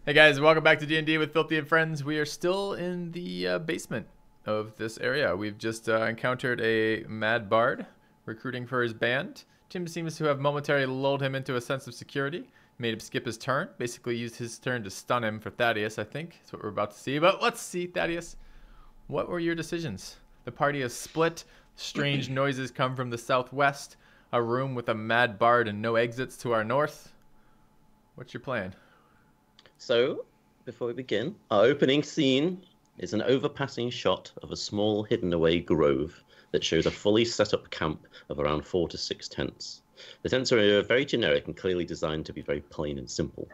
Hey guys, welcome back to D&D with Filthy and Friends. We are still in the basement of this area. We've just encountered a mad bard recruiting for his band. Tim seems to have momentarily lulled him into a sense of security, made him skip his turn, basically used his turn to stun him for Thaddeus, I think. That's what we're about to see. But let's see, Thaddeus, what were your decisions? The party is split. Strange noises come from the southwest. A room with a mad bard and no exits to our north. What's your plan? So, before we begin, our opening scene is an overpassing shot of a small hidden away grove that shows a fully set up camp of around 4 to 6 tents. The tents are very generic and clearly designed to be very plain and simple.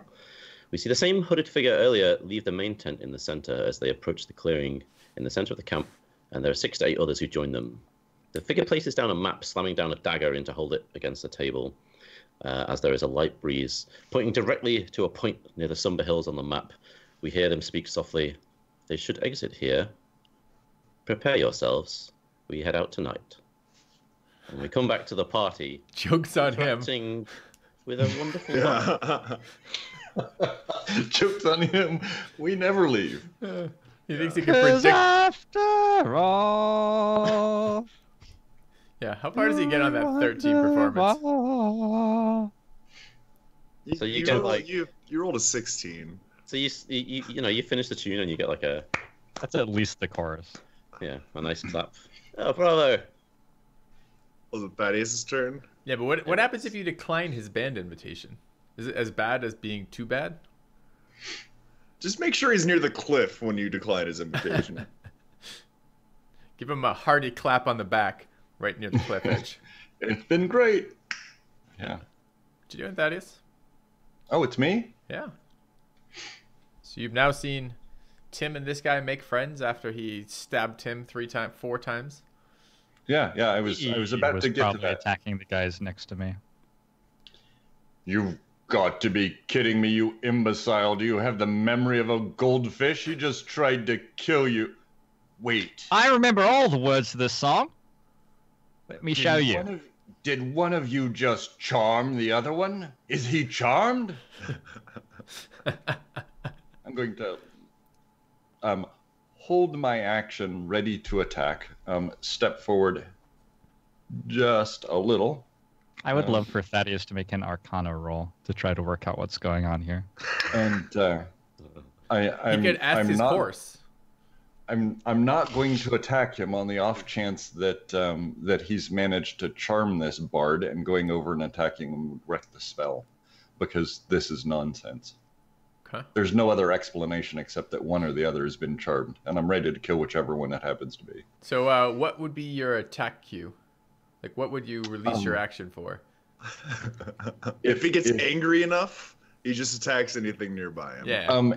We see the same hooded figure earlier leave the main tent in the center as they approach the clearing in the center of the camp, and there are 6 to 8 others who join them. The figure places down a map, slamming down a dagger in to hold it against the table. As there is a light breeze pointing directly to a point near the somber hills on the map. We hear them speak softly. They should exit here. Prepare yourselves. We head out tonight. And we come back to the party. Joke's on him. With a wonderful Joke's on him. We never leave. He thinks he can predict. After all. Yeah, how far does he get on that 13 performance? So you get like you rolled a 16. So you finish the tune and you get like a That's at least the chorus. a nice clap. Oh, bravo! Was it Thaddeus' turn? Yeah, but what happens if you decline his band invitation? Is it as bad as being too bad? Just make sure he's near the cliff when you decline his invitation. Give him a hearty clap on the back, right near the cliff edge. It's been great. Yeah. What you doing, Thaddeus? Oh, it's me? Yeah. So you've now seen Tim and this guy make friends after he stabbed Tim 4 times. Yeah. I was about to get to probably that. attacking the guys next to me. You've got to be kidding me, you imbecile. Do you have the memory of a goldfish? He just tried to kill you. Wait. I remember all the words to this song. Let me show you. Did one of you just charm the other one? Is he charmed? I'm going to hold my action ready to attack. Step forward just a little. I would love for Thaddeus to make an Arcana roll to try to work out what's going on here. And He could ask his horse. I'm not going to attack him on the off chance that he's managed to charm this bard, and going over and attacking him would wreck the spell, because this is nonsense. Okay. There's no other explanation except that one or the other has been charmed, and I'm ready to kill whichever one it happens to be. So what would be your attack cue? Like, what would you release your action for? If he gets angry enough, he just attacks anything nearby him. Yeah.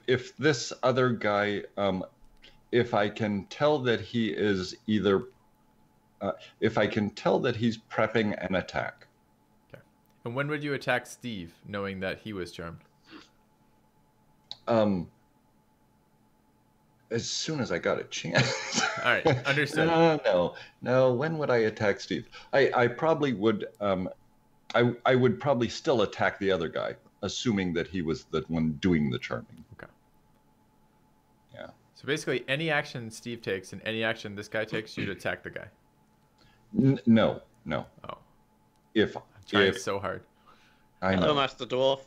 If this other guy, if I can tell that he is either, if I can tell that he's prepping an attack. Okay. And when would you attack Steve, knowing that he was charmed? As soon as I got a chance. All right, understood. No. When would I attack Steve? I probably would. I would probably still attack the other guy, assuming that he was the one doing the charming. Okay. Yeah. So basically, any action Steve takes and any action this guy takes, you'd attack the guy. No. Oh. I'm trying so hard. I know. Hello, Master Dwarf.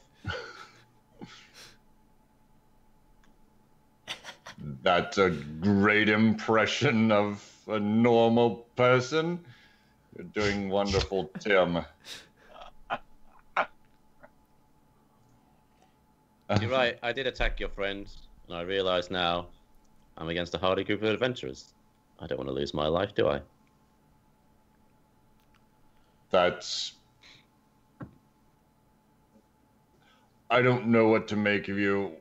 That's a great impression of a normal person. You're doing wonderful, Tim. You're right. I did attack your friend, and I realise now I'm against a hardy group of adventurers. I don't want to lose my life, do I? I don't know what to make of you.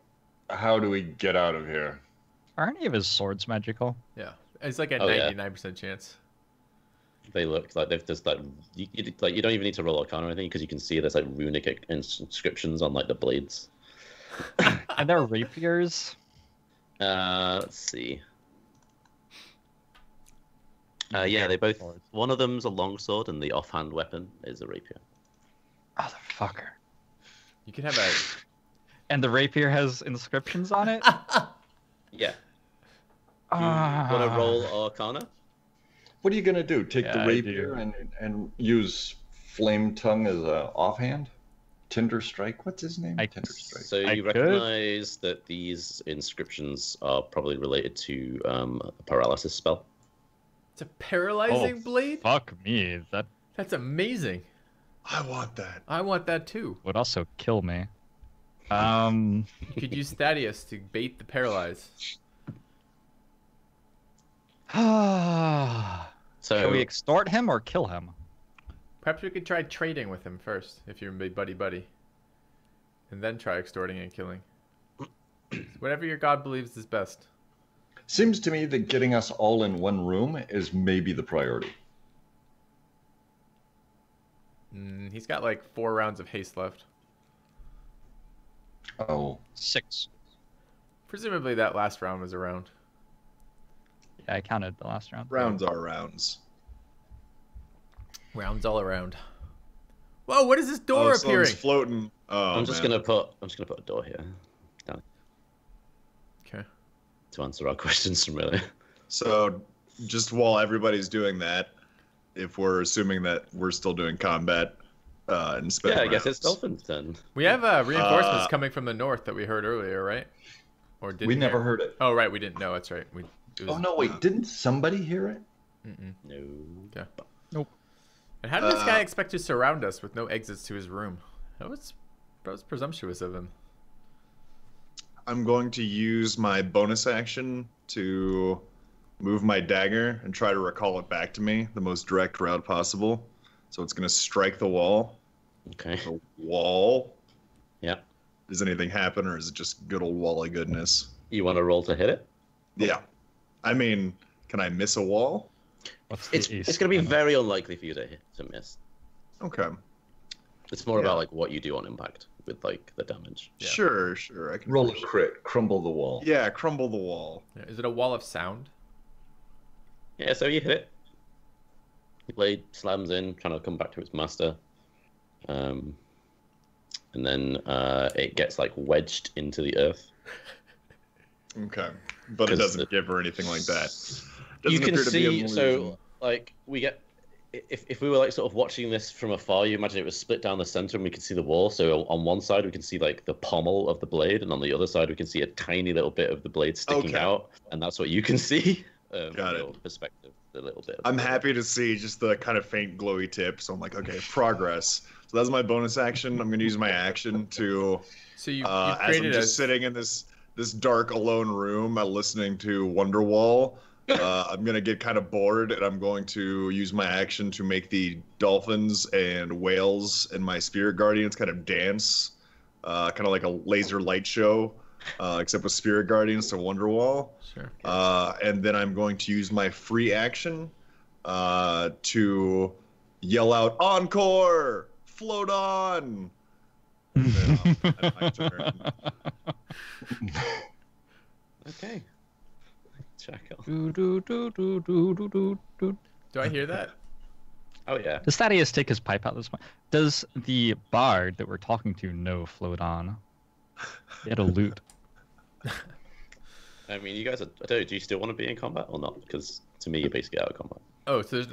How do we get out of here? Are any of his swords magical? Yeah. It's like a Oh, yeah. 99% chance. They look like they've just like you don't even need to roll Arcana or anything, because you can see there's like runic inscriptions on like the blades. Are there rapiers? Let's see. Yeah, they both. One of them's a longsword, and the offhand weapon is a rapier. Motherfucker. You can have a... And the rapier has inscriptions on it? Yeah. You want to roll Arcana? What are you gonna do? Take the Yeah, I rapier and use Flame Tongue as a offhand? Tinder Strike? What's his name? Tinder Strike. So I you could. recognize that these inscriptions are probably related to a paralysis spell. It's a paralyzing blade? Fuck me. That That's amazing. I want that. I want that too. would also kill me. You could use Thaddeus to bait the paralyze. So Can we extort him or kill him? Perhaps we could try trading with him first, if you're buddy-buddy. And then try extorting and killing. Whatever your god believes is best. Seems to me that getting us all in one room is maybe the priority. He's got like 4 rounds of haste left. Oh. 6. Presumably that last round was around. Yeah, I counted the last round. Rounds are rounds. Rounds all around. Whoa, what is this door appearing? Someone's floating. Oh, I'm just gonna put a door here. Down. Okay. To answer our questions from earlier. So, just while everybody's doing that, if we're assuming that we're still doing combat, and spending Yeah, I guess it's rounds. Dolphin's turn. We have reinforcements coming from the north that we heard earlier, right? Or did We never heard it. Oh, right, we didn't know. That's right. Oh, no, wait. Didn't somebody hear it? No. Yeah. Nope. And how did this guy expect to surround us with no exits to his room? That was presumptuous of him. I'm going to use my bonus action to move my dagger and try to recall it back to me the most direct route possible. So it's going to strike the wall. Okay. The wall. Yeah. Does anything happen, or is it just good old wally goodness? You want to roll to hit it? Yeah. I mean, can I miss a wall? What's the It's AC? going to be very unlikely for you to miss. Okay. It's more Yeah. about like what you do on impact with like the damage. Yeah. Sure. I can Roll a crit. Crumble the wall. Yeah, crumble the wall. Yeah, is it a wall of sound? Yeah, so you hit it. The blade slams in, trying to come back to its master. And then it gets like wedged into the earth. Okay. But it 'Cause doesn't give her anything like that. Doesn't You can appear to be see, an so illusion. like we get, if we were like sort of watching this from afar, you imagine it was split down the center and we could see the wall. So on one side we can see like the pommel of the blade, and on the other side we can see a tiny little bit of the blade sticking Okay. out, and that's what you can see. Got from it. your perspective, a little bit. I'm happy to see just the kind of faint glowy tip. So I'm like, okay, progress. So that's my bonus action. I'm going to use my action to, So you as I'm created just sitting in this dark alone room, listening to Wonderwall. I'm going to get kind of bored, and I'm going to use my action to make the dolphins and whales and my spirit guardians kind of dance, kind of like a laser light show, except with spirit guardians to Wonderwall. Sure. And then I'm going to use my free action to yell out, "Encore! Float on!" And then, at my turn. Okay. Chakolth. Do I hear that? Oh yeah. Does Thaddeus take his pipe out at this point? Does the bard that we're talking to know float on? He had a lute. I mean, you guys are. I don't know, do you still want to be in combat or not? Because to me, you're basically out of combat. Oh, so there's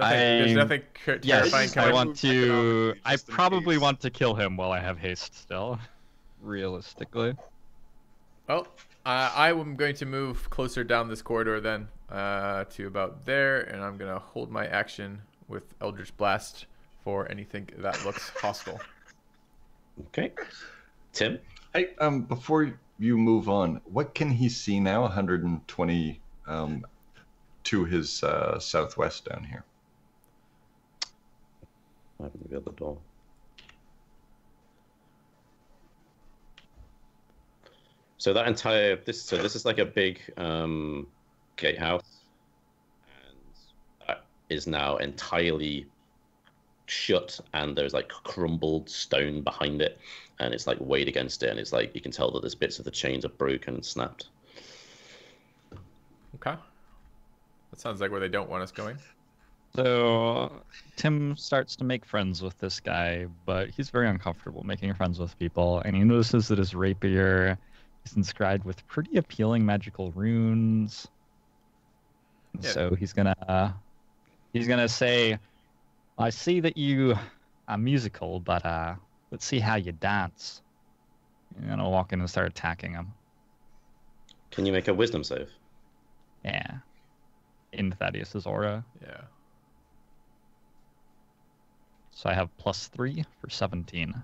nothing Yes, terrifying I coming. want to. I Just in probably case. want to kill him while I have haste still. Realistically. Well, I'm going to move closer down this corridor then to about there, and I'm going to hold my action with Eldritch Blast for anything that looks hostile. Okay. Tim. Hey, before you move on, what can he see now? 120 to his southwest down here. I haven't revealed the door. So that entire this is like a big gatehouse, and that is now entirely shut, and there's like crumbled stone behind it, and it's like weighed against it, and it's like you can tell that there's bits of the chains are broken and snapped. Okay. That sounds like where they don't want us going. So Tim starts to make friends with this guy, but he's very uncomfortable making friends with people, and he notices that his rapier is inscribed with pretty appealing magical runes. Yeah. So he's gonna say, "I see that you are musical, but let's see how you dance." I'm gonna walk in and start attacking him. Can you make a wisdom save? Yeah, in Thaddeus's aura. Yeah. So I have +3 for 17.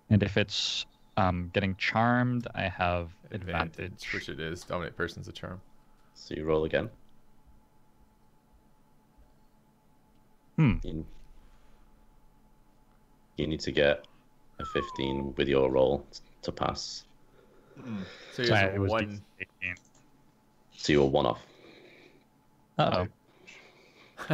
And if it's getting charmed, I have advantage. Which it is. Dominate person's a charm. So you roll again. You need to get a 15 with your roll to pass. So Sorry, here's it was one. 18. So you're one off. Uh-oh.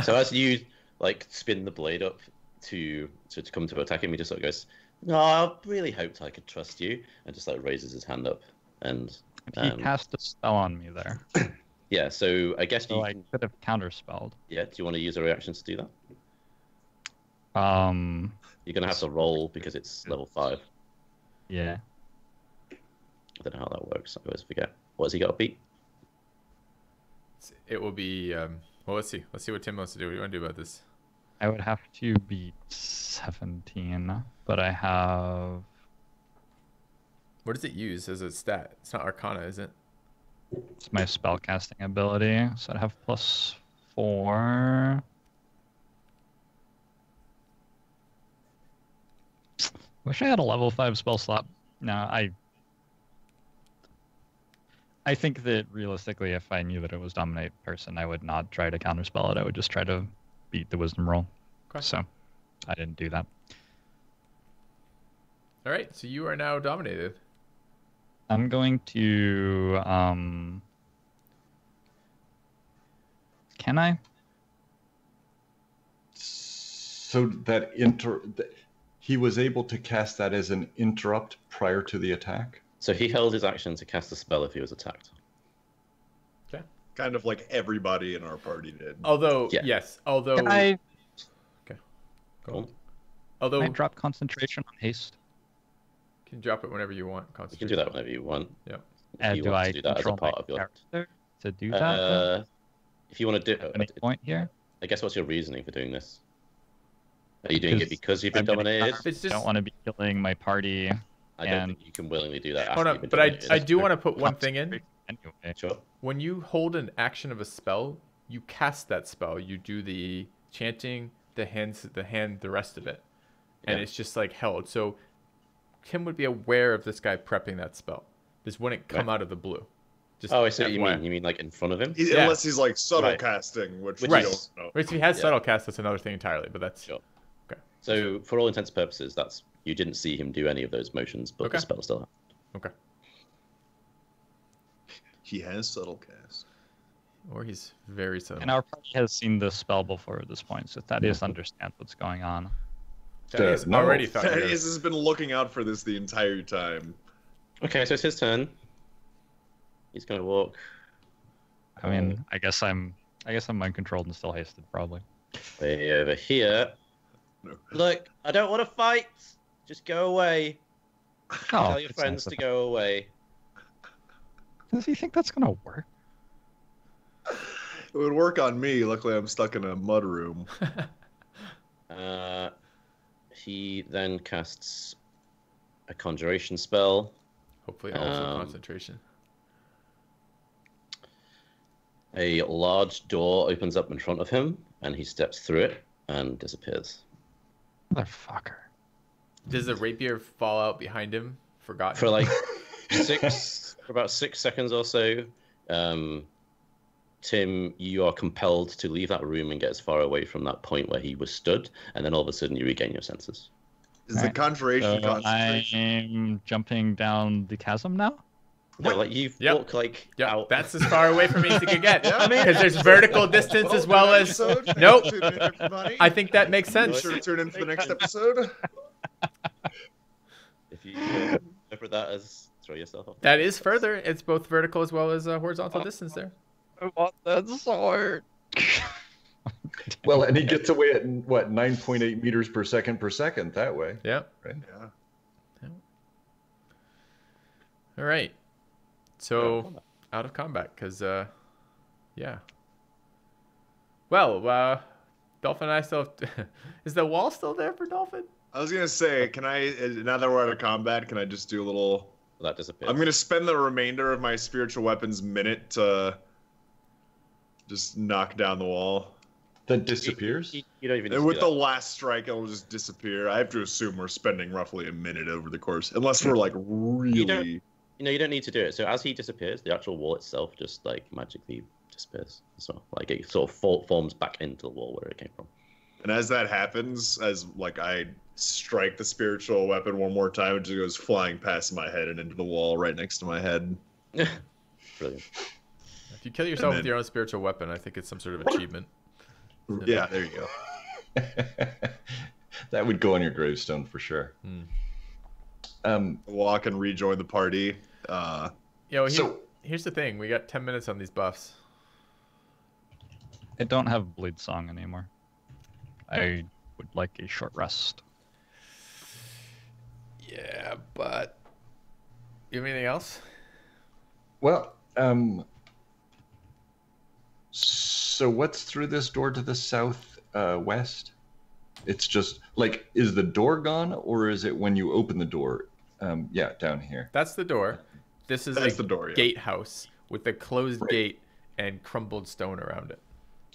So as you like spin the blade up to come to attack him, he just sort of goes, "No, I really hoped I could trust you," and just like raises his hand up. And He cast a spell on me there. yeah, so I guess So you I can, could have counterspelled. yeah. Do you want to use a reaction to do that? You're gonna have to roll because it's level 5. Yeah. I don't know how that works. I always forget. What has he got to beat? It will be. Well, let's see. Let's see what Tim wants to do. What do you want to do about this? I would have to beat 17, but I have... What does it use as a stat? It's not Arcana, is it? It's my spellcasting ability, so I'd have +4. Wish I had a level 5 spell slot. No, I think that realistically, if I knew that it was Dominate Person, I would not try to counterspell it. I would just try to beat the Wisdom roll. Okay. So, I didn't do that. All right. So you are now dominated. I'm going to... Can I? So that he was able to cast that as an interrupt prior to the attack? So he held his action to cast a spell if he was attacked. Okay. Kind of like everybody in our party did. Although, Yeah. yes. Although. Can I Go on. Although. drop concentration on haste? You can drop it whenever you want. You can do that whenever you want. Yeah. If you Do want I to do that as a control my part of your... character to do that? If you want to do... At any point here? I guess what's your reasoning for doing this? Are you doing it because you've been I'm getting dominated? tired. It's I just. don't want to be killing my party. I don't and- think you can willingly do that. Hold after on, you've been but I dominated. do want to put one thing in. Anyway. Sure. When you hold an action of a spell, you cast that spell. You do the chanting, the rest of it, and Yeah. it's just like held. So Tim would be aware of this guy prepping that spell. This wouldn't come out of the blue. Just Oh, I see what you FYI. mean. You mean like in front of him? Yeah. Unless he's like subtle Right. casting, which Which we Right. don't know. Whereas if he has Yeah. subtle cast, that's another thing entirely. But that's Sure. okay. So for all intents and purposes, that's you didn't see him do any of those motions, but Okay. the spell still happened. Okay. He has subtle cast. Or he's very subtle. And our party has seen this spell before at this point, so Thaddeus understands what's going on. Thaddeus No. already thought. Thaddeus has been looking out for this the entire time. Okay, so it's his turn. He's gonna walk I mean, I guess I'm uncontrolled and still hasted, probably. way over here. No. Look, I don't want to fight. Just go away. Tell your it's friends nice to go away. Does he think that's gonna work? It would work on me. Luckily, I'm stuck in a mud room. He then casts a conjuration spell. Hopefully, also concentration. A large door opens up in front of him, and he steps through it and disappears. Motherfucker. Does the rapier fall out behind him? Forgotten. For like for about 6 seconds or so, Tim, you are compelled to leave that room and get as far away from that point where he was stood, and then all of a sudden you regain your senses. Is the Alright. conjuration So concentration? I'm jumping down the chasm now? No, like you Yep. walk like Yeah, out. that's as far away from me as you can get. Yeah. Because there's vertical distance as well as. Episode. Thanks Nope. for tuning in, everybody. I think that makes Be sense. sure to tune in for the next episode. If you interpret that as throw yourself off. That is further. It's both vertical as well as horizontal distance there. I want that sword. Well, and he gets away at what 9.8 meters per second that way. Yeah. Right. Yeah. All right. So out of combat, because yeah. Well, Dolphin and I still have is the wall still there for Dolphin? I was gonna say, can I? Now that we're out of combat, can I just do a little? That disappears. I'm gonna spend the remainder of my spiritual weapons minute to just knock down the wall. That disappears. You don't even. And need with to the do that. last strike, it'll just disappear. I have to assume we're spending roughly a minute over the course, unless we're like really. You don't need to do it. So as he disappears, the actual wall itself just like magically disappears. So like it sort of forms back into the wall where it came from. And as that happens, as like I strike the spiritual weapon one more time, it just goes flying past my head and into the wall right next to my head. Brilliant. If you kill yourself then- with your own spiritual weapon, I think it's some sort of achievement. Yeah, there you go. That would go on your gravestone for sure. Walk and rejoin the party. Yo, So- here's the thing: we got 10 minutes on these buffs. I don't have Blade Song anymore. I would like a short rest. Yeah, but you have anything else? Well, so what's through this door to the south west? It's just like, is the door gone, or is it when you open the door? Yeah, down here. That's the door. This is That's a the door, yeah. gatehouse with a closed Right. gate and crumbled stone around it.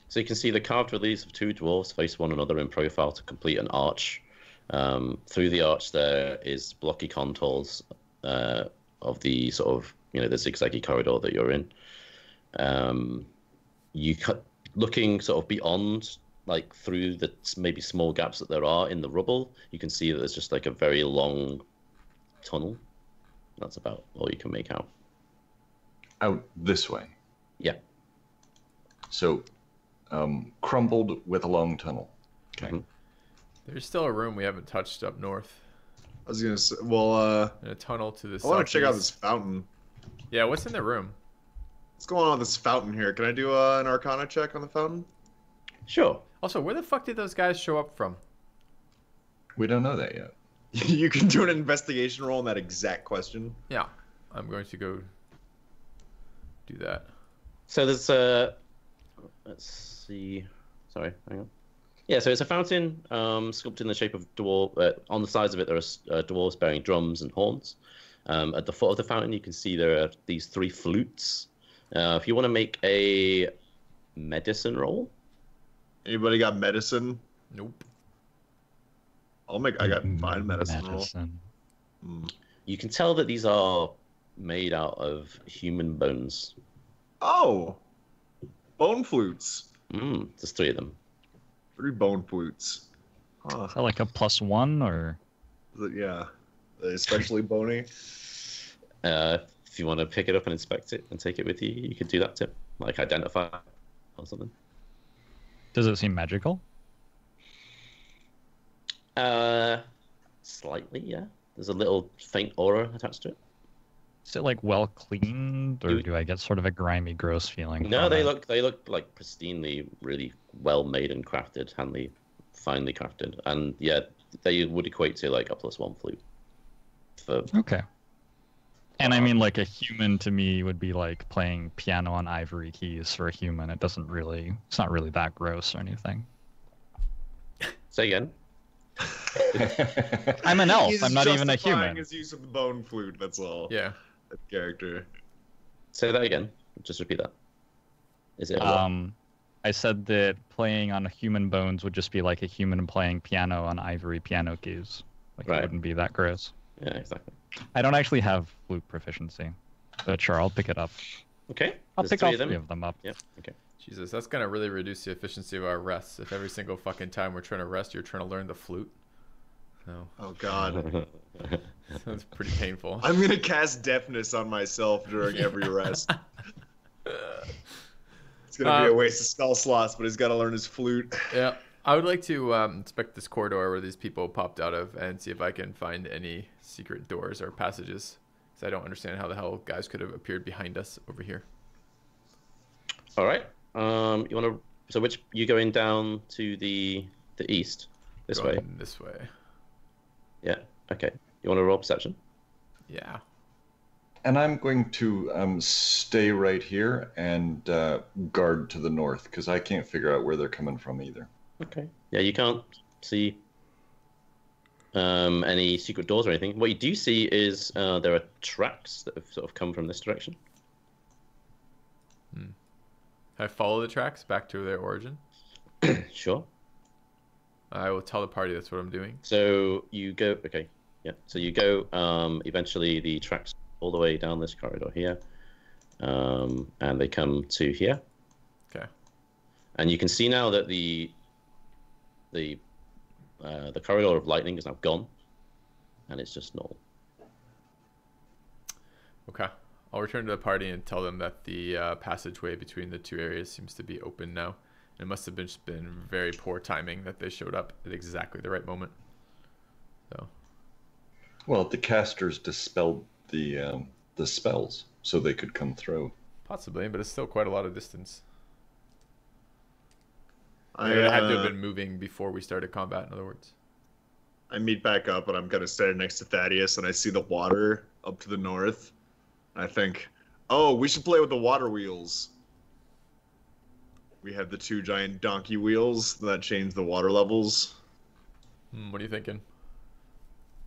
So you can see the carved reliefs of two dwarves face one another in profile to complete an arch. Through the arch there is blocky contours of the sort of, the zigzaggy corridor that you're in. Looking sort of beyond, like through the maybe small gaps that there are in the rubble, you can see that there's just like a very long tunnel. That's about all you can make out. Out this way. Yeah. So, crumbled with a long tunnel. Okay. There's still a room we haven't touched up north, I was gonna say, well, and a tunnel to the I want to check out southeast. this fountain. Yeah, what's in the room? What's going on with this fountain here? Can I do an Arcana check on the fountain? Sure. Also, where the fuck did those guys show up from? We don't know that yet. You can do an investigation roll on that exact question. Yeah, I'm going to go do that. So there's let's see. Sorry, hang on. Yeah, so it's a fountain sculpted in the shape of dwarf. On the sides of it, there are dwarves bearing drums and horns. At the foot of the fountain, you can see there are these 3 flutes. If you want to make a medicine roll, Anybody got medicine? Nope. I got fine medicine roll. Medicine. you can tell that these are made out of human bones. Oh, bone flutes. There's 3 of them. 3 bone flutes. Huh. Is that like a +1 or? Yeah, especially bony. If you want to pick it up and inspect it and take it with you, you could do that too. Like identify it or something. Does it seem magical? Slightly, yeah. There's a little faint aura attached to it. Is it like well cleaned, or do I get sort of a grimy, gross feeling? No, from they it? look like pristinely, really well made and crafted, finely crafted, and yeah, they would equate to like a +1 flute. For Okay. And I mean, like a human to me would be like playing piano on ivory keys for a human. It's not really that gross or anything. say again. I'm an elf. He's I'm not even a justifying human. his use of the bone flute. That's all. Yeah. That character. Say that again. Just repeat that. Is it? A what? I said that playing on human bones would just be like a human playing piano on ivory piano keys. Like Right. it wouldn't be that gross. Yeah, exactly. I don't actually have flute proficiency, but sure, I'll pick it up. Okay. I'll there's pick 3 all of them. 3 of them up. Yep. Okay. Jesus, that's gonna really reduce the efficiency of our rests if every single fucking time we're trying to rest, you're trying to learn the flute. No, Oh God. that's pretty painful. I'm gonna cast deafness on myself during every rest. It's gonna be a waste of spell slots, but he's got to learn his flute. Yeah, I would like to inspect this corridor where these people popped out of and see if I can find any secret doors or passages. Because I don't understand how the hell guys could have appeared behind us over here. All right. You want to So which you going down to the east? This way? Going this way. Yeah. Okay. You want to roll perception? Yeah. And I'm going to stay right here and guard to the north, because I can't figure out where they're coming from either. Okay. Yeah, you can't see any secret doors or anything. What you do see is there are tracks that have sort of come from this direction. I follow the tracks back to their origin. Sure. I will tell the party that's what I'm doing. So you go. Okay. Yeah. So you go. Eventually, the tracks all the way down this corridor here, and they come to here. Okay. And you can see now that the corridor of lightning is now gone, and it's just normal. Okay. I'll return to the party and tell them that the passageway between the two areas seems to be open now. It must have been very poor timing that they showed up at exactly the right moment. So. Well, the casters dispelled the spells, so they could come through. Possibly, but it's still quite a lot of distance. I had to have been moving before we started combat, in other words. I meet back up, and I'm kind of standing next to Thaddeus, and I see the water up to the north. I think, oh, we should play with the water wheels. We have the 2 giant donkey wheels that change the water levels. What are you thinking?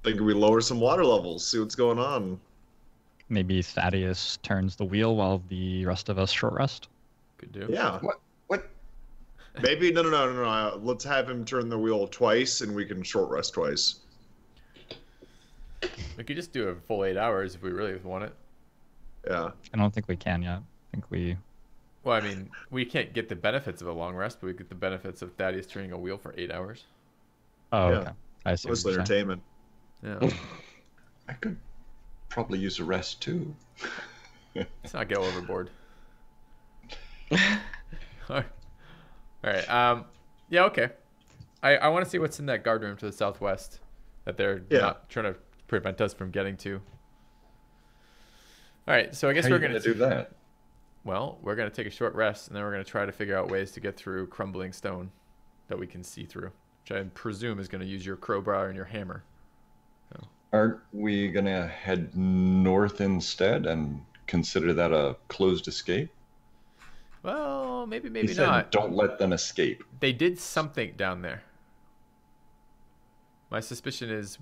Think we lower some water levels, see what's going on. Maybe Thaddeus turns the wheel while the rest of us short rest. Could do. Yeah. What? Maybe, no. Let's have him turn the wheel twice, and we can short rest twice. We could just do a full 8 hours if we really want it. Yeah. I don't think we can yet. I think we... Well, I mean, we can't get the benefits of a long rest, but we get the benefits of Thaddeus turning a wheel for 8 hours. Oh, Yeah. okay. I see. It's what you're saying. entertainment. Yeah. I could probably use a rest too. Let's not get overboard. All right. Yeah, okay. I want to see what's in that guard room to the southwest that they're not trying to prevent us from getting to. All right, so I guess How we're are you going do that. Well, we're going to take a short rest, and then we're going to try to figure out ways to get through crumbling stone that we can see through, which I presume is going to use your crowbar and your hammer. So. Aren't we going to head north instead and consider that a closed escape? Well, maybe He said, not. don't let them escape. They did something down there. My suspicion is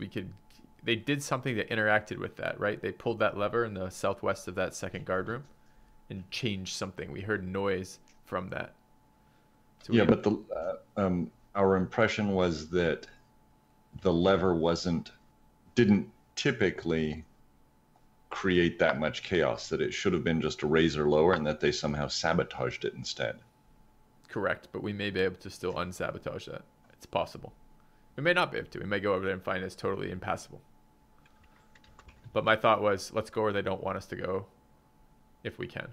they did something that interacted with that, right? They pulled that lever in the southwest of that second guard room and changed something. We heard noise from that. So yeah, but our impression was that the lever didn't typically create that much chaos, that it should have been just a razor lower and that they somehow sabotaged it instead. Correct, but we may be able to still unsabotage that. It's possible. We may not be able to. We may go over there and find it's totally impassable. But my thought was, let's go where they don't want us to go, if we can.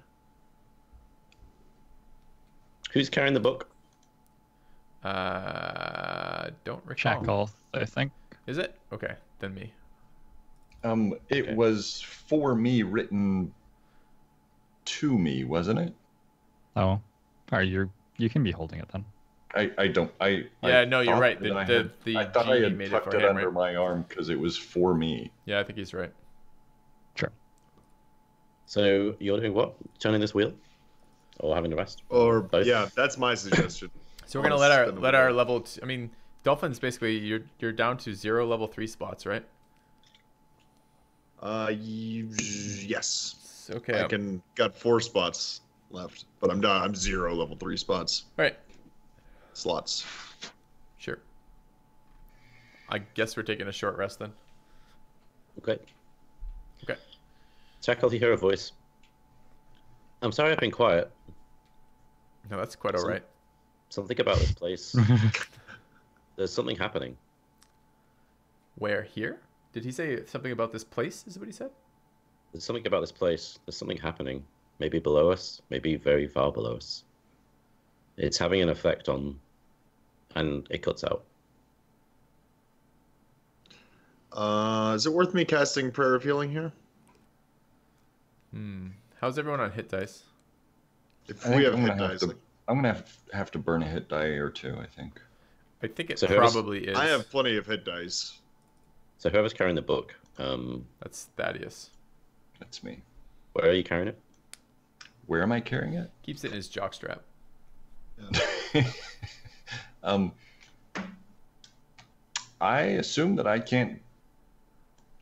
Who's carrying the book? Don't recall. Chakolth, I think. Is it? Okay, then me. It was for me, written to me, wasn't it? Oh, all right. You can be holding it then. Yeah, no, you're right. I thought I had made tucked it it for him, under right? my arm because it was for me. Yeah, I think he's right. Sure. So you're doing what? Turning this wheel, or having a rest? Or Both? yeah, that's my suggestion. So we're gonna let our level. I mean, Dolphins basically you're down to 0 level 3 spots, right? Yes. Okay. I got 4 spots left, but I'm done. I'm 0 level 3 spots. Right. Slots. Sure. I guess we're taking a short rest then. Okay. Okay. Chakolth, you hear a voice. I'm sorry I've been quiet. No, that's quite all right. Something about this place. There's something happening. Where, here? Did he say something about this place? Is what he said? There's something about this place. There's something happening. Maybe below us. Maybe very far below us. It's having an effect on... And it cuts out. Is it worth me casting Prayer of Healing here? How's everyone on hit dice? If I think we have I'm hit gonna have dice, to like, I'm gonna have to burn a hit die or two, I think. I think it So probably is. I have plenty of hit dice. So whoever's carrying the book, That's Thaddeus. That's me. where are you carrying it? Where am I carrying it? Keeps it in his jockstrap. I assume that I can't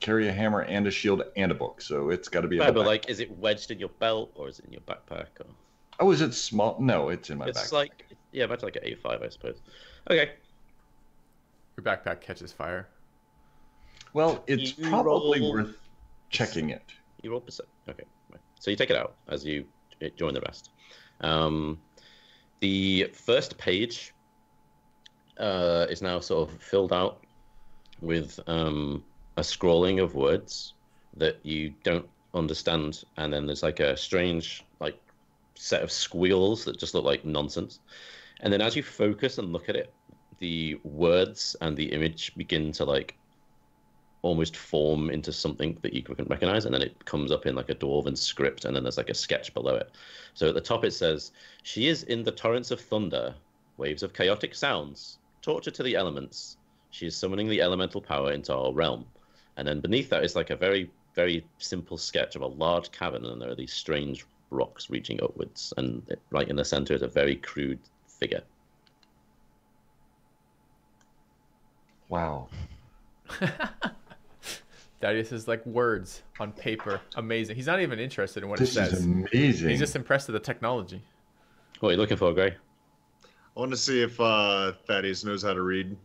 carry a hammer and a shield and a book, so it's got to be. Right, but like, is it wedged in your belt or is it in your backpack? Or... Oh, is it small? No, it's in my backpack. It's like, yeah, imagine like an A5, I suppose. Okay. Your backpack catches fire. Well, it's You probably roll- worth checking it. You roll percent. Okay. Right. So you take it out as you join the rest. The first page is now sort of filled out with a scrolling of words that you don't understand, and then there's like a strange like set of squeals that just look like nonsense. And then as you focus and look at it, the words and the image begin to like almost form into something that you can recognize, and then it comes up in like a dwarven script, and then there's like a sketch below it. So at the top it says, "She is in the torrents of thunder, waves of chaotic sounds, torture to the elements. She is summoning the elemental power into our realm." And then beneath that is like a very, very simple sketch of a large cavern, and there are these strange rocks reaching upwards, and right in the center is a very crude figure. Wow. Thaddeus is like words on paper. Amazing. He's not even interested in what This it says. is amazing. He's just impressed with the technology. What are you looking for, Gray? I want to see if Thaddeus knows how to read.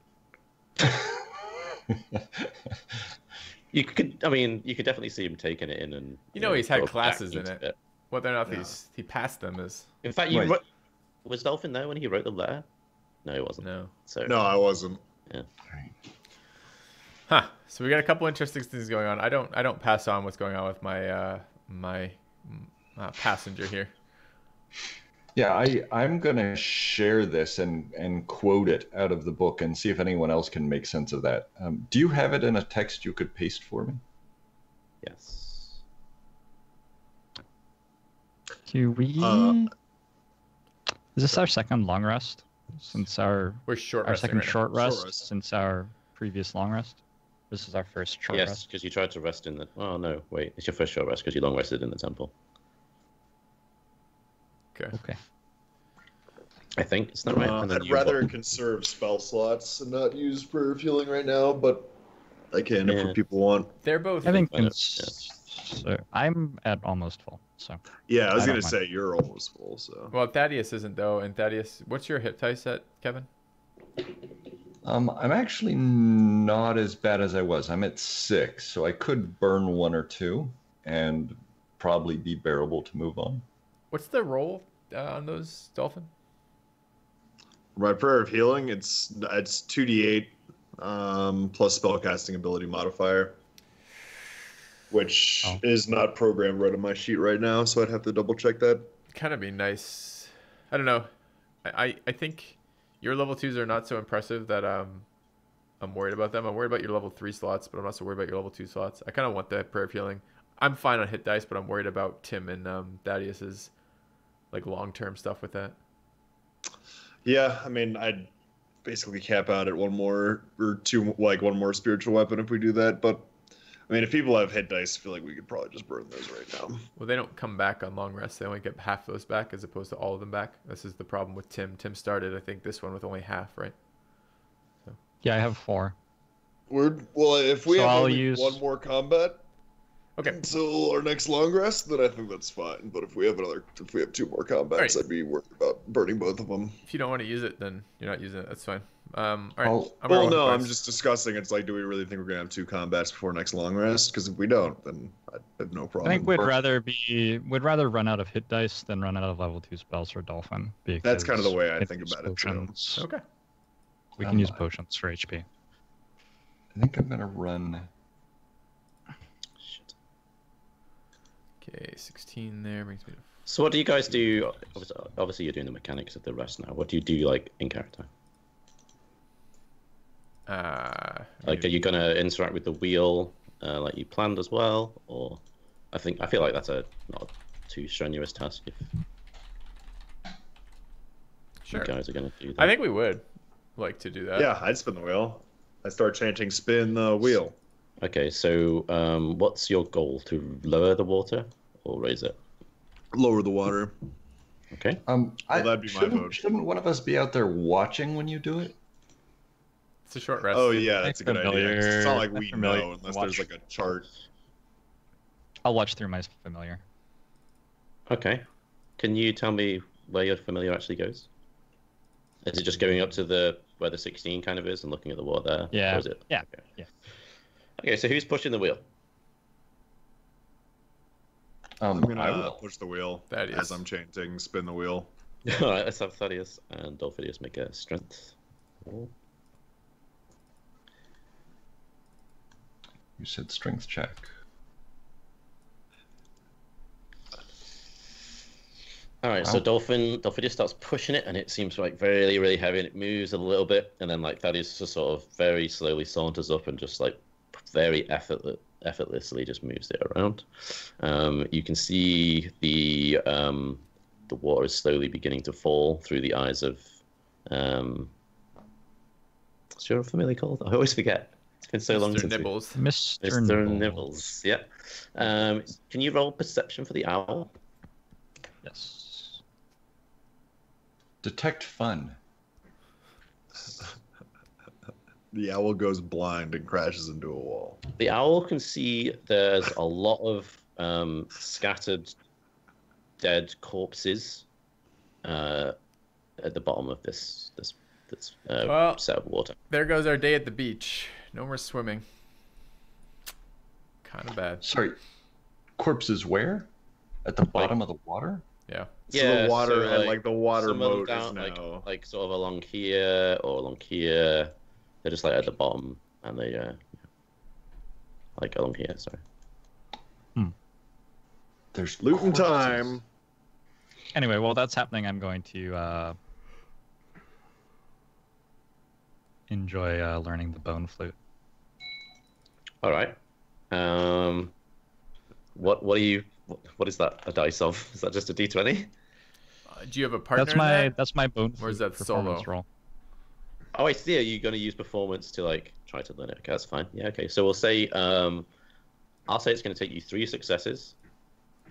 You could definitely see him taking it in, and You know he's had sort of classes jacking in it. to Whether or not Yeah. he passed them is In fact, Right. Was Dolphin there when he wrote the letter? No, he wasn't. no. So No, I wasn't. Huh. So we got a couple interesting things going on. I don't pass on what's going on with my passenger here. Yeah, I'm gonna share this and quote it out of the book and see if anyone else can make sense of that. Do you have it in a text you could paste for me? yes. Do we? Is this our second long rest since our We're short our resting second right now. short rest, Short rest. since our previous long rest? This is our first short Yes, rest. because you tried to rest in the. Oh no, wait! It's your first short rest because you long rested in the temple. Okay. Okay. I think it's not right. And then I'd you rather conserve spell slots and not use prayer of healing right now, but I can Yeah. if people want. They're both. I think I know, so I'm at almost full. So Yeah, I was I gonna don't say you're almost full, so. Well, Thaddeus isn't though. And Thaddeus, what's your hit dice at, Kevin? I'm actually not as bad as I was. I'm at 6, so I could burn 1 or 2 and probably be bearable to move on. What's the roll on those, Dolphin? My prayer of healing, it's 2d8 plus spellcasting ability modifier, which is not programmed right on my sheet right now, so I'd have to double check that. Kind of be nice. I don't know. I think your level 2s are not so impressive that I'm worried about them. I'm worried about your level 3 slots, but I'm not so worried about your level 2 slots. I kind of want that prayer of healing. I'm fine on hit dice, but I'm worried about Tim and Thaddeus's like long-term stuff with that. Yeah, I mean, I'd basically cap out at 1 more or 2, like 1 more spiritual weapon if we do that. But I mean, if people have hit dice, I feel like we could probably just burn those right now. Well, they don't come back on long rest. They only get half those back as opposed to all of them back. This is the problem with Tim. Tim started, I think, this one with only half, right? yeah, I have 4. Well, if we So have I'll only use- 1 more combat Okay. until our next long rest, then I think that's fine. But if we have 2 more combats, Right. I'd be worried about burning both of them. If you don't want to use it, then you're not using it. That's fine. All right. I'll- I'm gonna Well, roll no, hit I'm dice. just discussing. It's like, do we really think we're gonna have 2 combats before next long rest? Because if we don't, then I have no I problem. think we'd rather run out of hit dice than run out of level 2 spells for Dolphin. That's kind of the way I if think there's about it too. potions, Okay. We can use potions for HP. I think I'm gonna run. Shit. Okay, 16 there brings me to. So what do you guys do? Obviously, you're doing the mechanics of the rest now. What do you do like in character? Like, are you gonna interact with the wheel like you planned as well, or I feel like that's not a too strenuous task. Sure. you guys are going to do that. I think we would like to do that. Yeah, I'd spin the wheel. I start chanting, spin the wheel. Okay, so what's your goal? To lower the water or raise it? Lower the water. Okay. that'd be my vote. Shouldn't one of us be out there watching when you do it? It's a short rest. Oh yeah, that's a good idea. 'Cause Familiar. It's not like we Familiar. know unless Watch. there's like a chart. I'll watch through my familiar. Okay. Can you tell me where your familiar actually goes? Is it just going up to where the 16 kind of is and looking at the water there? Yeah. Or is it? Yeah. Okay. Yeah. Okay, so who's pushing the wheel? I'm I gonna will. push the wheel Thaddeus. as I'm chanting, spin the wheel. All right, let's have Thaddeus and Dolphidius make a strength roll. You said strength check. All right, so Wow. Dolphidius starts pushing it, and it seems like really, really heavy, and it moves a little bit, and then like Thaddeus just sort of very slowly saunters up and just like very effortlessly just moves it around. You can see the water is slowly beginning to fall through the eyes of what's your familiar called? I always forget. It's been so long Mr. since Nibbles. Mr. Mr. Nibbles. Nibbles. Yeah. Can you roll perception for the owl? Yes. Detect fun. The owl goes blind and crashes into a wall. The owl can see there's a lot of scattered dead corpses at the bottom of this Well- set of water. There goes our day at the beach. No more swimming. Kind of bad. Sorry, corpses where? At the bottom of the water? Yeah. So the water so, and like the water some of them moat is down, now. like sort of along here or along here. They're just like at the bottom, and they like along here. Sorry. There's Looting corpses. time. Anyway, while that's happening, I'm going to enjoy learning the bone flute. All right. What is that a dice of? Is that just a D20? Do you have a partner That's in my that? that's my bone Or flute is that performance solo? roll. Oh, I see. Are you going to use performance to like try to learn it? Okay, that's fine. Yeah, okay. So we'll say, I'll say it's going to take you 3 successes,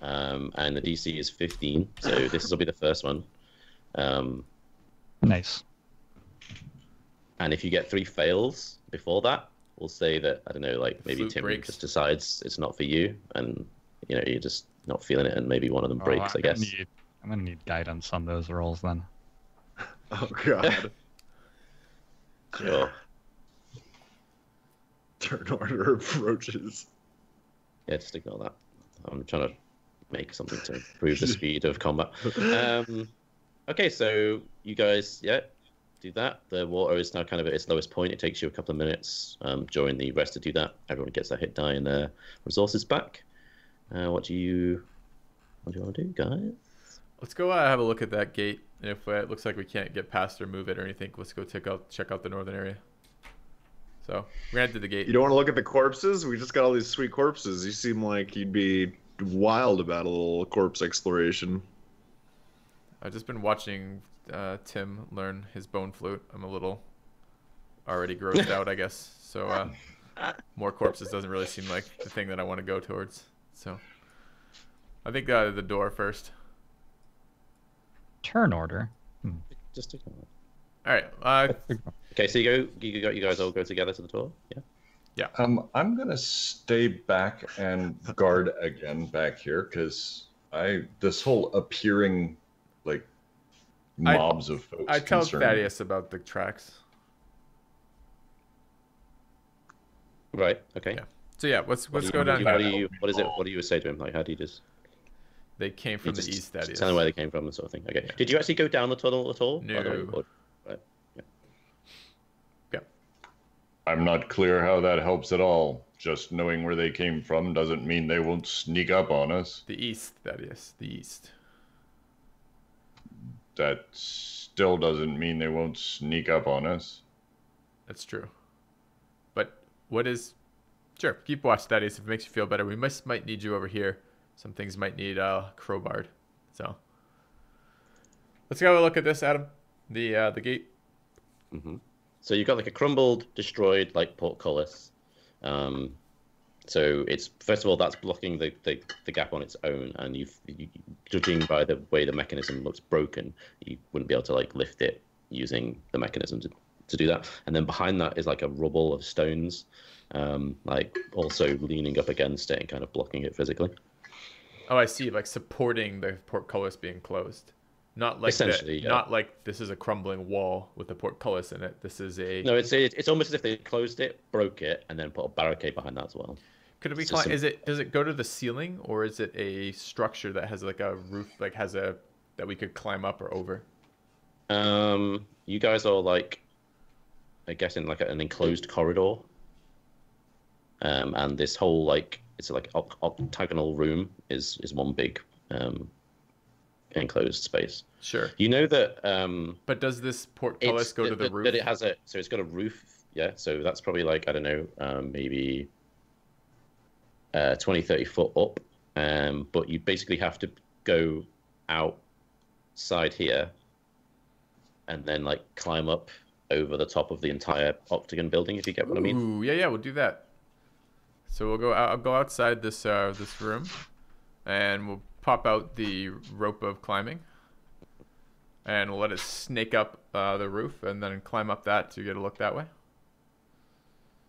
and the DC is 15. So this will be the first one. Nice. And if you get 3 fails before that, we'll say that I don't know, like maybe flute Tim breaks. just decides it's not for you, and you know you're just not feeling it, and maybe one of them breaks. I guess. I'm gonna need guidance on those rolls then. Oh god. Sure. Turn order approaches. Yeah, just ignore that. I'm trying to make something to improve the speed of combat. Okay, so you guys, yeah, do that. The water is now kind of at its lowest point. It takes you a couple of minutes during the rest to do that. Everyone gets their hit die and their resources back. What do you want to do, guys? Let's go have a look at that gate. And if it looks like we can't get past or move it or anything, let's go check out the northern area. So we're gonna head to the gate. You don't want to look at the corpses? We just got all these sweet corpses. You seem like you'd be wild about a little corpse exploration. I've just been watching Tim learn his bone flute. I'm a little already grossed out, I guess. So more corpses doesn't really seem like the thing that I want to go towards. So I think the door first. Turn order. Just ignore it. All right. Okay, so you guys all go together to the door. Yeah. I'm gonna stay back and guard again back here because this whole appearing like mobs of folks. I tell concern me. Thaddeus about the tracks. Right. Okay. Yeah. So yeah, let's What do go you- down. What do you say to him? Like, how do you just? They came from the just east, Thaddeus. tell him where they came from and sort of thing. Okay. Did you actually go down the tunnel at all? No. Right. Yeah. I'm not clear how that helps at all. Just knowing where they came from doesn't mean they won't sneak up on us. The east, Thaddeus. The east. That still doesn't mean they won't sneak up on us. That's true. But what is... Sure, keep watch, Thaddeus, if it makes you feel better. We might need you over here. Some things might need crowbarred. So let's go have a look at this, Adam. The gate. So you've got like a crumbled, destroyed like portcullis. So it's first of all that's blocking the gap on its own, and judging by the way the mechanism looks broken, you wouldn't be able to like lift it using the mechanism to do that. And then behind that is like a rubble of stones, like also leaning up against it and kind of blocking it physically. Oh, I see. Like supporting the portcullis being closed. Not like Essentially, yeah. Not like this is a crumbling wall with a portcullis in it. This is a... No, it's almost as if they closed it, broke it, and then put a barricade behind that as well. Could it be does it go to the ceiling, or is it a structure that has like a roof, like that we could climb up or over? You guys are like, I guess in like an enclosed corridor. And this whole like it's like octagonal room is one big enclosed space. Sure. You know that. But does this portcullis go to the roof? That it has so it's got a roof. Yeah. So that's probably like I don't know, maybe 20, 30 foot up. But you basically have to go outside here, and then like climb up over the top of the entire octagon building. If you get what I mean. Ooh, yeah, we'll do that. So we'll go. I'll go outside this this room, and we'll pop out the rope of climbing, and we'll let it snake up the roof, and then climb up that to get a look that way.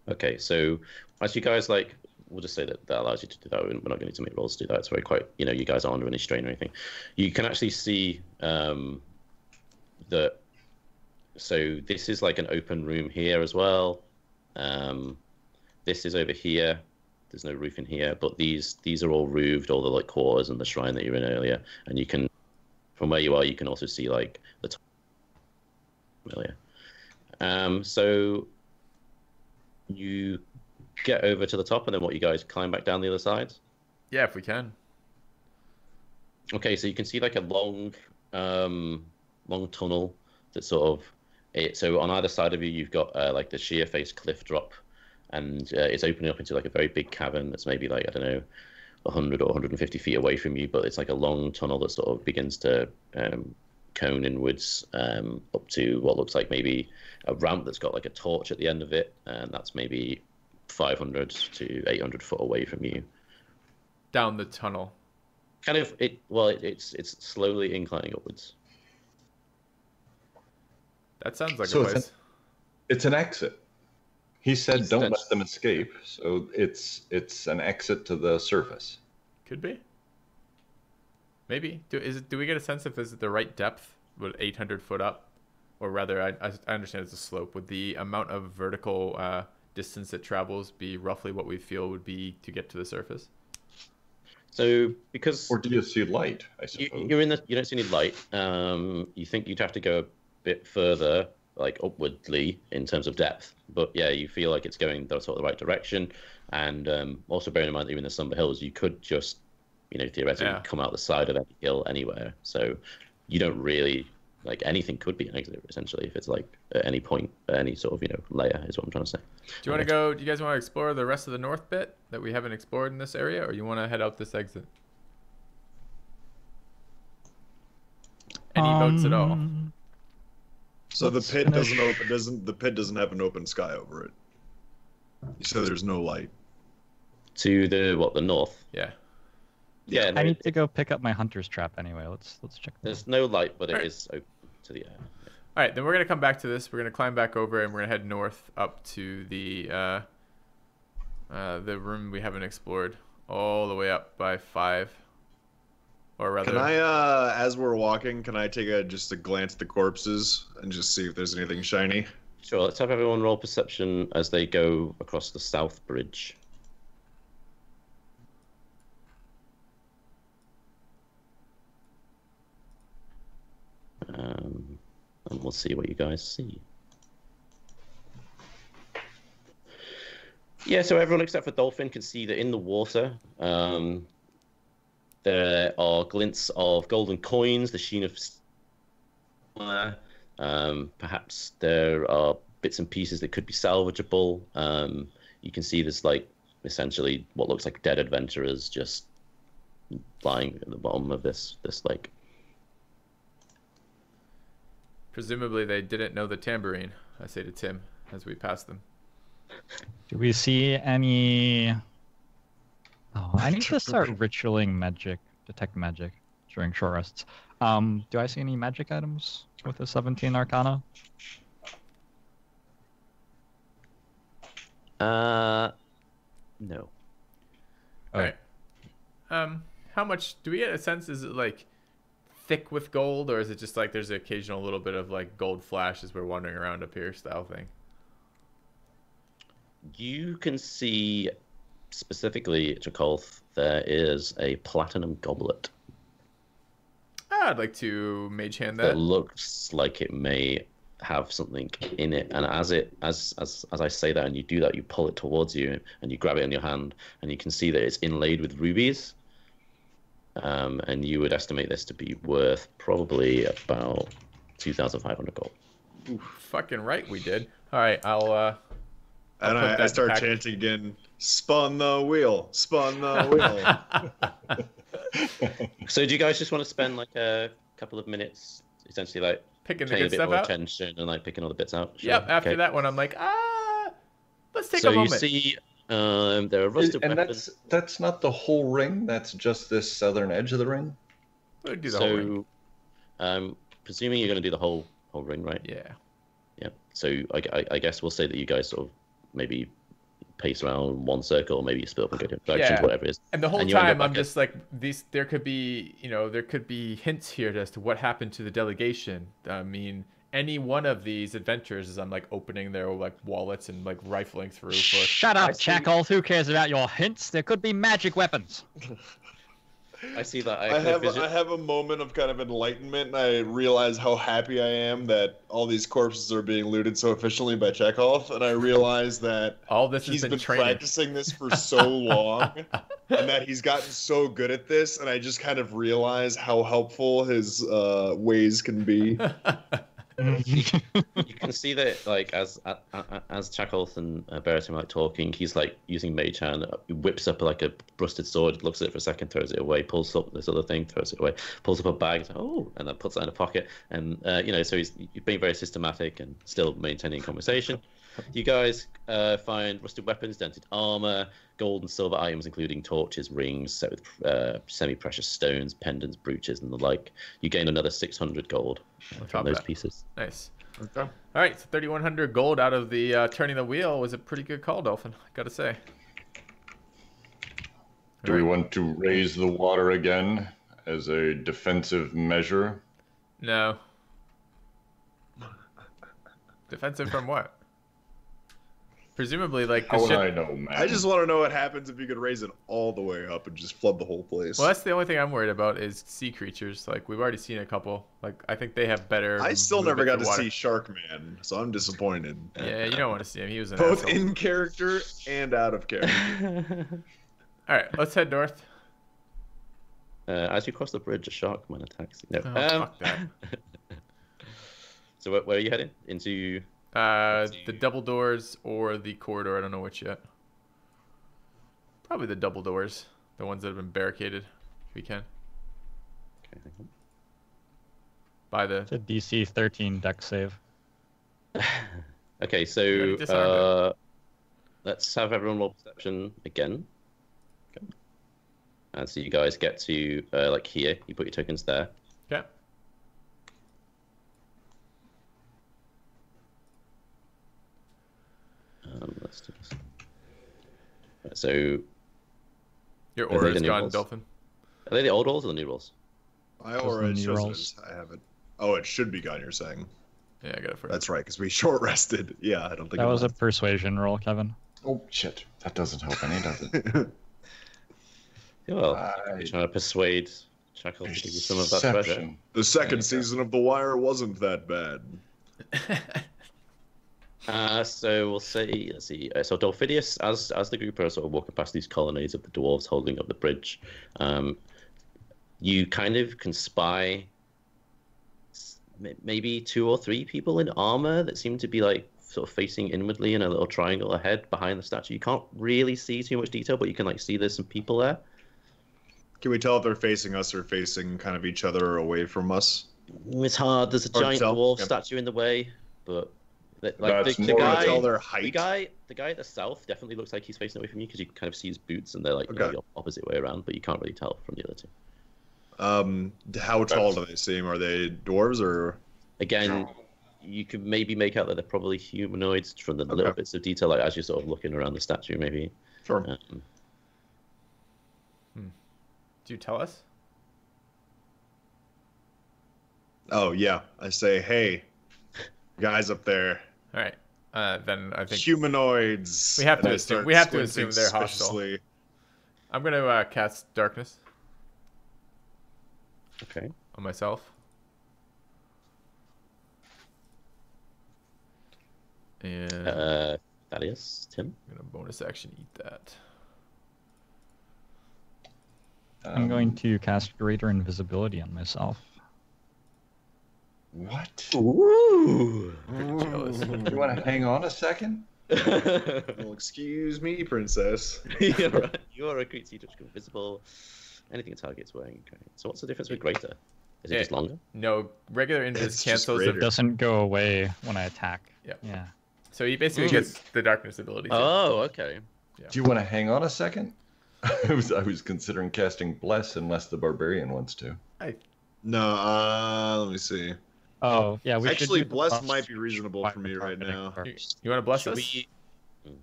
Okay, so as you guys like, we'll just say that allows you to do that. We're not going to need to make rolls to do that. It's very quite, you guys aren't under any strain or anything. You can actually see that. So this is like an open room here as well. This is over here. There's no roof in here, but these are all roofed, all the like quarters and the shrine that you were in earlier. And you can, from where you are, you can also see like the top earlier. So you get over to the top, and then what, you guys climb back down the other side? Yeah, if we can. Okay, so you can see like a long tunnel that sort of so on either side of you, you've got like the sheer face cliff drop, and it's opening up into like a very big cavern that's maybe like, I don't know, 100 or 150 feet away from you, but it's like a long tunnel that sort of begins to cone inwards up to what looks like maybe a ramp that's got like a torch at the end of it, and that's maybe 500 to 800 foot away from you. Down the tunnel. Kind of it's slowly inclining upwards. That sounds like a place. It's an exit. He said, "Don't let them escape." So it's an exit to the surface. Could be. Maybe. Do we get a sense if this is the right depth? Would 800 foot up, or rather, I understand it's a slope. Would the amount of vertical distance it travels be roughly what we feel would be to get to the surface? So because or do you see light? I suppose you don't see any light. You think you'd have to go a bit further, like upwardly in terms of depth, but yeah, you feel like it's going the sort of the right direction. And also bearing in mind that you're in the Somber Hills, you could just theoretically come out the side of any hill anywhere, so you don't really like anything could be an exit essentially if it's like at any point, any sort of layer is what I'm trying to say. Do you guys want to explore the rest of the north bit that we haven't explored in this area, or you want to head out this exit? Any votes at all? So the pit doesn't open. The pit doesn't have an open sky over it. So there's no light. To the north. Yeah. Yeah. I need to go pick up my hunter's trap anyway. Let's check. There's no light, but it is open to the air. Yeah. All right, then we're gonna come back to this. We're gonna climb back over, and we're gonna head north up to the room we haven't explored, all the way up by 5. Or rather, can I, as we're walking, can I take just a glance at the corpses and just see if there's anything shiny? Sure. Let's have everyone roll perception as they go across the south bridge. And we'll see what you guys see. Yeah, so everyone except for Dolphin can see that in the water, there are glints of golden coins, the sheen of perhaps there are bits and pieces that could be salvageable. You can see this like essentially what looks like dead adventurers just lying at the bottom of this lake. Presumably they didn't know the tambourine, I say to Tim as we pass them. Do we see any... Oh, I need to start ritualing magic, detect magic during short rests. Do I see any magic items with the 17 Arcana? No. Alright. How much do we get a sense? Is it like thick with gold, or is it just like there's an occasional little bit of like gold flash as we're wandering around up here style thing? You can see specifically at Chakolth there is a platinum goblet I'd like to mage hand that that. looks like it may have something in it, and as I say that and you do that, you pull it towards you and you grab it in your hand and you can see that it's inlaid with rubies, and you would estimate this to be worth probably about 2,500 gold. Ooh, fucking right we did. All right, I'll And put that I start back. chanting again, spun the wheel, spun the wheel. So do you guys just want to spend like a couple of minutes essentially like Picking the paying a good bit stuff more out. attention and like picking all the bits out? Sure. Yep. After Okay. that one, I'm like, let's take So a you moment. see there are rusted And weapons. that's not the whole ring. That's just this southern edge of the ring. We'll do the whole ring. So presuming you're going to do the whole ring, right? Yeah. Yeah. So I guess we'll say that you guys sort of maybe pace around one circle, or maybe you split up and go different directions, Yeah. whatever it is. And the whole And you end up time, I'm back at- just like, there could be hints here as to what happened to the delegation. I mean, any one of these adventures, as I'm like opening their like wallets and like rifling through for. Shut up, Chakolth. Who cares about your hints? There could be magic weapons. I see that. I have a moment of kind of enlightenment, and I realize how happy I am that all these corpses are being looted so efficiently by Chakolth, and I realize that All this has he's been been training. practicing this for so long, and that he's gotten so good at this, and I just kind of realize how helpful his ways can be. You can see that, like, as Chakolth and Bereatim are like talking, he's like using Mage Hand, whips up like a rusted sword, looks at it for a second, throws it away, pulls up this other thing, throws it away, pulls up a bag, and then puts that in a pocket, and so he's being very systematic and still maintaining conversation. You guys find rusted weapons, dented armor, gold and silver items, including torches, rings set with semi-precious stones, pendants, brooches, and the like. You gain another 600 gold from those pieces. Nice. Okay. All right, so 3,100 gold out of the turning the wheel was a pretty good call, Dolphin. I gotta say. Do we want to raise the water again as a defensive measure? No. Defensive from what? Presumably, like the How would ship. I know, man? I just want to know what happens if you could raise it all the way up and just flood the whole place. Well, that's the only thing I'm worried about is sea creatures. Like we've already seen a couple. Like I think they have better. I still never movement got to through water. see Sharkman, so I'm disappointed. Yeah, you don't want to see him. He was an Both asshole. in character and out of character. All right, let's head north. As you cross the bridge, a sharkman attacks you. No. Oh, fuck that. So where are you heading? Into... The double doors or the corridor. I don't know which yet. Probably the double doors. The ones that have been barricaded. If we can. Okay, hang on. By the. It's a DC 13 deck save. Okay, Ready, so disarmed let's have everyone roll perception again. Okay. And so you guys get to like here. You put your tokens there. Okay. Let's do this. Right, so Your Are they aura the is new gone, rolls? Dolphin. are they the old rolls or the new rolls? I Those already are the new chose rolls. it. I have it. Oh, it should be gone, you're saying. Yeah, I got it for you. That's right, because we short rested. Yeah, I don't think That it was a persuasion roll, Kevin. Oh, shit. That doesn't help any, does it? Yeah, well, I- you're trying to persuade Chakolth to give you some of that treasure. Perception. The second season of The Wire wasn't that bad. So we'll say, let's see. So Dolphidius, as the group are sort of walking past these colonnades of the dwarves holding up the bridge, you kind of can spy maybe 2 or 3 people in armor that seem to be like sort of facing inwardly in a little triangle ahead behind the statue. You can't really see too much detail, but you can like see there's some people there. Can we tell if they're facing us or facing kind of each other or away from us? It's hard. There's a Or giant self- dwarf yeah. statue in the way, but like That's the more guy, tell their the height. guy at the south definitely looks like he's facing away from you because you kind of see his boots and they're like you know, Okay. the opposite way around, but you can't really tell from the other two. How tall do they seem? Are they dwarves or? Again, you could maybe make out that they're probably humanoids from the little bits of detail, like as you're sort of looking around the statue, maybe. Sure. Do you tell us? Oh yeah, I say, hey, guys up there, All right. Then I think humanoids. We have to And I assume- start we have to squinting assume they're hostile. suspiciously. I'm gonna cast darkness Okay. on myself. And Thaddeus, Tim. I'm gonna bonus action eat that. I'm going to cast Greater Invisibility on myself. What? Ooh. Pretty jealous. You want to hang on a second? Well, excuse me, princess. You're right. You are a creature you touch invisible. Anything a target's wearing. Okay. So what's the difference with greater? Is it Yeah. just longer? No, regular invis It's just cancels greater. the. It doesn't go away when I attack. Yep. Yeah. So he basically gets the darkness ability. Too. Oh, okay. Do you want to hang on a second? I was considering casting Bless unless the barbarian wants to. No, let me see. Oh, yeah. We should Actually, do the bless buffs might be reasonable for me right targeting now. first. You want to bless Should us? we?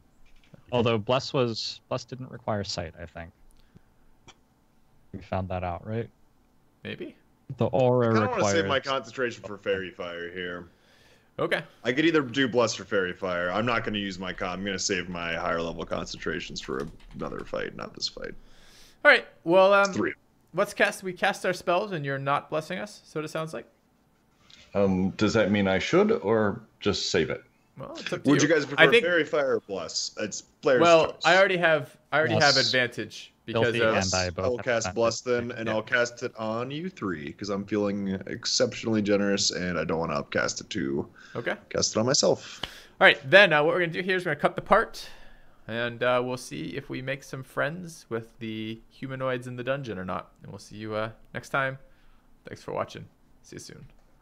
Although bless didn't require sight, I think. We found that out, right? Maybe. The aura I don't want to requires. save my concentration for fairy fire here. Okay. I could either do bless or fairy fire. I'm not going to use my I'm going to save my higher level concentrations for another fight, not this fight. All right. Well, It's 3. we cast our spells, and you're not blessing us. So it sounds like. Does that mean I should or just save it? Well, it's up to Would you you guys prefer I think. fairy fire or bless? It's player's Well, choice. I already have Bless. advantage because Filthy of. and I both I will have cast advantage. bless then, and Yeah. I'll cast it on you 3 because I'm feeling exceptionally generous, and I don't want to upcast it to Okay. cast it on myself. All right. Then what we're gonna do here is we're gonna cut the part, and we'll see if we make some friends with the humanoids in the dungeon or not. And we'll see you next time. Thanks for watching. See you soon.